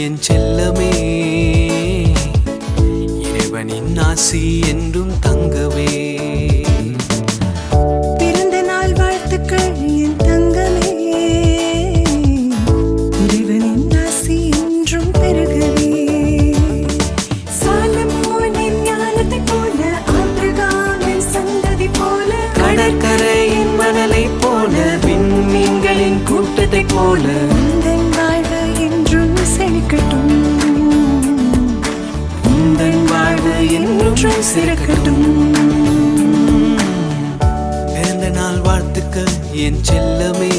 என் செல்லமே, இறைவனின் ஆசி என்றும் தங்கவே. பிறந்த நாள் வாழ்த்துக்கள் என் தங்கமே, இறைவனின் ஆசி என்றும் பெருகவே. சாலமோனின் ஞானத்தை போல, ஆபிரகாமின் சந்ததி போல, கடற்கரையின் மணலை போல, விண்மீன்களின் கூட்டத்தை போல, உந்தன் வாழ்வு என்றும் செழிக்கட்டும், உந்தன் வாழ்வு என்றும் சிறக்கட்டும். பிறந்த நாள் வாழ்த்துக்கள் என் செல்லமே,